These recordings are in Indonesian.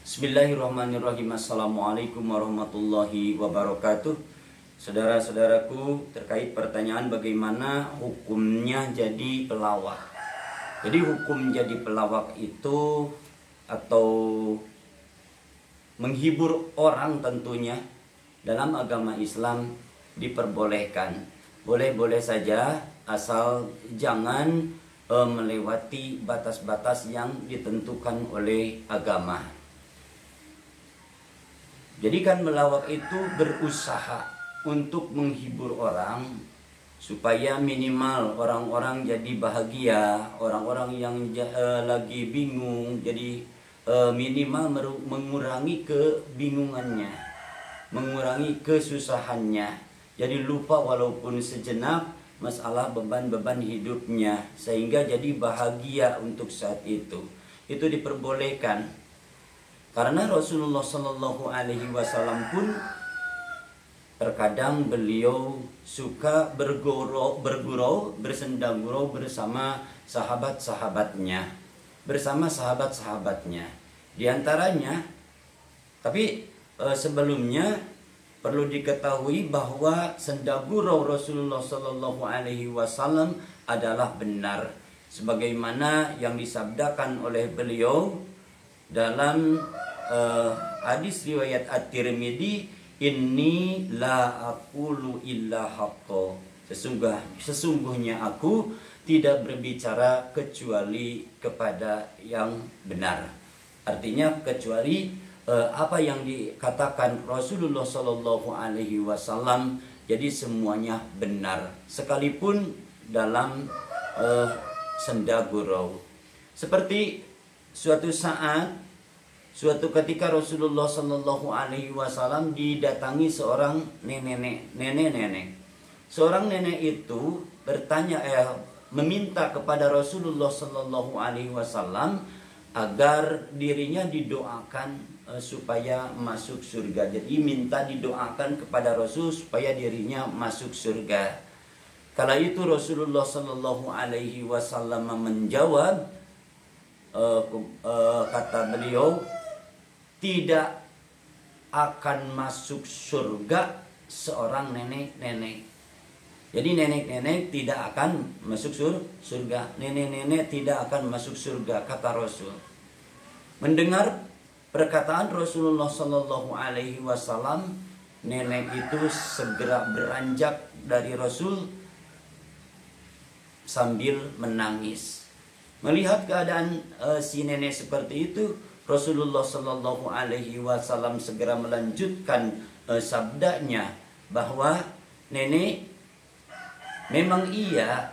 Bismillahirrahmanirrahim. Assalamualaikum warahmatullahi wabarakatuh. Saudara-saudaraku, terkait pertanyaan bagaimana hukumnya jadi pelawak. Jadi hukum jadi pelawak itu atau menghibur orang tentunya dalam agama Islam diperbolehkan. Boleh-boleh saja asal jangan melewati batas-batas yang ditentukan oleh agama. Jadi kan melawak itu berusaha untuk menghibur orang supaya minimal orang-orang jadi bahagia, orang-orang yang lagi bingung jadi minimal mengurangi kebingungannya, mengurangi kesusahannya. Jadi lupa walaupun sejenak masalah beban-beban hidupnya sehingga jadi bahagia untuk saat itu. Itu diperbolehkan. Karena Rasulullah Shallallahu Alaihi Wasallam pun terkadang beliau suka bergurau, bersendagurau bersama sahabat-sahabatnya, Di antaranya, tapi sebelumnya perlu diketahui bahwa sendagurau Rasulullah Shallallahu Alaihi Wasallam adalah benar, sebagaimana yang disabdakan oleh beliau dalam hadis riwayat At-Tirmidzi, inni la aqulu illa haqqo, sesungguhnya aku tidak berbicara kecuali kepada yang benar. Artinya kecuali apa yang dikatakan Rasulullah Shallallahu Alaihi Wasallam, jadi semuanya benar sekalipun dalam sendagurau. Seperti suatu ketika Rasulullah Shallallahu Alaihi Wasallam didatangi seorang nenek. Seorang nenek itu meminta kepada Rasulullah Shallallahu Alaihi Wasallam agar dirinya didoakan supaya masuk surga. Jadi minta didoakan kepada Rasul supaya dirinya masuk surga. Kala itu Rasulullah Shallallahu Alaihi Wasallam menjawab, kata beliau, tidak akan masuk surga seorang nenek-nenek. Jadi nenek-nenek tidak akan masuk surga. Nenek-nenek tidak akan masuk surga, kata Rasul. Mendengar perkataan Rasulullah Shallallahu Alaihi Wasallam, nenek itu segera beranjak dari Rasul sambil menangis. Melihat keadaan si nenek seperti itu, Rasulullah Shallallahu Alaihi Wasallam segera melanjutkan sabdanya bahwa nenek, memang iya,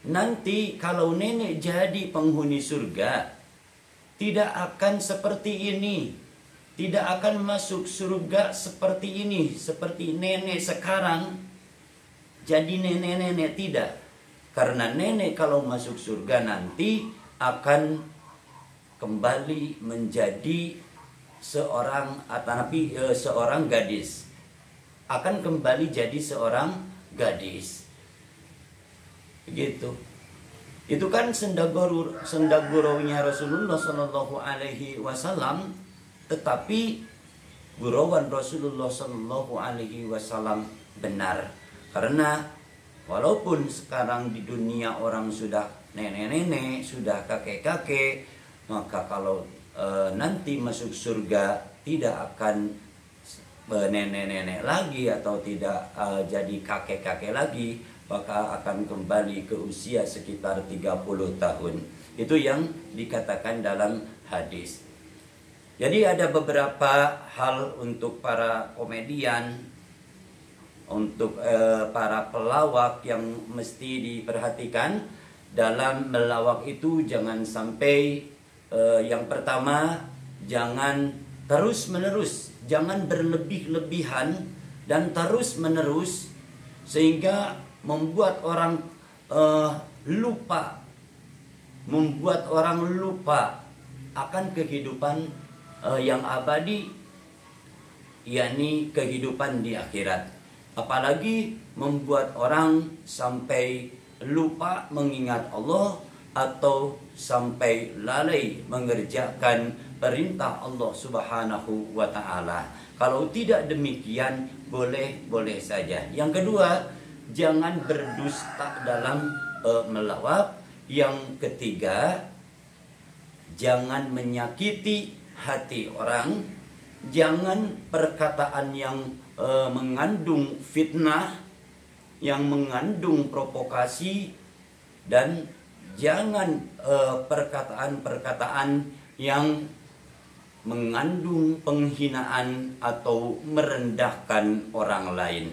nanti kalau nenek jadi penghuni surga, tidak akan seperti ini, tidak akan masuk surga seperti ini, seperti nenek sekarang jadi nenek-nenek, tidak. Karena nenek kalau masuk surga nanti akan kembali menjadi seorang gadis. Akan kembali jadi seorang gadis. Begitu. Itu kan sendaguraunya Rasulullah Shallallahu Alaihi Wasallam, tetapi gurauan Rasulullah Shallallahu Alaihi Wasallam benar. Karena walaupun sekarang di dunia orang sudah nenek-nenek, sudah kakek-kakek, maka kalau nanti masuk surga tidak akan nenek-nenek lagi atau tidak jadi kakek-kakek lagi, maka akan kembali ke usia sekitar 30 tahun. Itu yang dikatakan dalam hadis. Jadi ada beberapa hal untuk para komedian, untuk para pelawak yang mesti diperhatikan dalam melawak itu. Jangan sampai yang pertama, jangan terus-menerus, jangan berlebih-lebihan dan terus-menerus sehingga membuat orang lupa akan kehidupan yang abadi, yakni kehidupan di akhirat. Apalagi membuat orang sampai lupa mengingat Allah atau sampai lalai mengerjakan perintah Allah Subhanahu wa taala. Kalau tidak demikian boleh saja. Yang kedua, jangan berdusta dalam melawak. Yang ketiga, jangan menyakiti hati orang, jangan perkataan yang mengandung fitnah, yang mengandung provokasi, dan jangan perkataan-perkataan yang mengandung penghinaan atau merendahkan orang lain.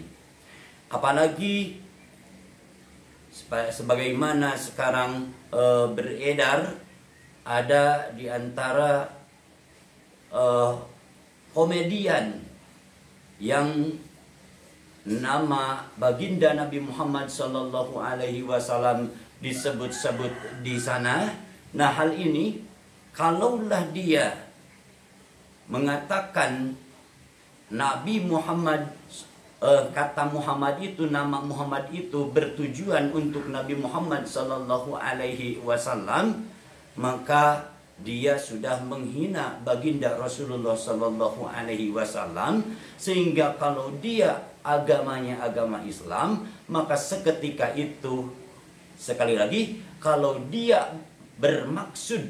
Apalagi sebagaimana sekarang beredar, ada di antara komedian yang nama baginda Nabi Muhammad Sallallahu Alaihi Wasallam disebut-sebut di sana. Nah, hal ini kalaulah dia mengatakan Nabi Muhammad, kata Muhammad itu, nama Muhammad itu bertujuan untuk Nabi Muhammad Sallallahu Alaihi Wasallam, maka dia sudah menghina baginda Rasulullah Sallallahu Alaihi Wasallam. Sehingga kalau dia agamanya agama Islam, maka seketika itu, sekali lagi, kalau dia bermaksud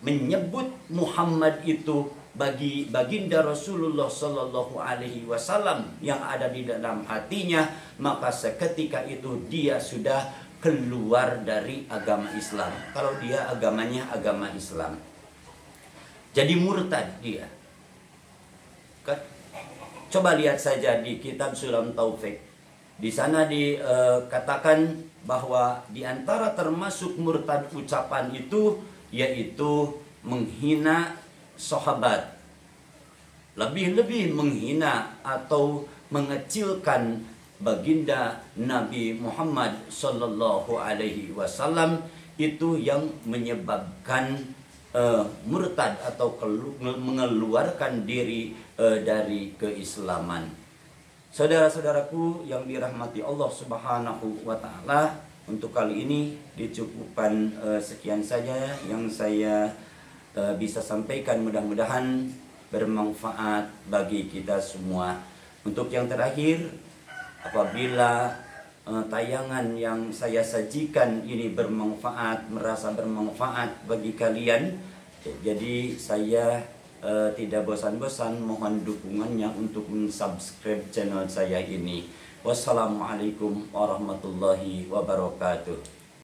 menyebut Muhammad itu bagi baginda Rasulullah Sallallahu Alaihi Wasallam yang ada di dalam hatinya, maka seketika itu dia sudah keluar dari agama Islam. Kalau dia agamanya agama Islam, jadi murtad dia. Coba lihat saja di kitab Sulam Taufik. Di sana dikatakan bahwa di antara termasuk murtad ucapan itu yaitu menghina sahabat, lebih-lebih menghina atau mengecilkan baginda Nabi Muhammad Sallallahu Alaihi Wasallam, itu yang menyebabkan murtad atau mengeluarkan diri dari keislaman. Saudara-saudaraku yang dirahmati Allah Subhanahu wa taala, untuk kali ini dicukupkan sekian saja yang saya bisa sampaikan. Mudah-mudahan bermanfaat bagi kita semua. Untuk yang terakhir, apabila tayangan yang saya sajikan ini bermanfaat, merasa bermanfaat bagi kalian, jadi saya tidak bosan-bosan mohon dukungannya untuk subscribe channel saya ini. Wassalamualaikum warahmatullahi wabarakatuh.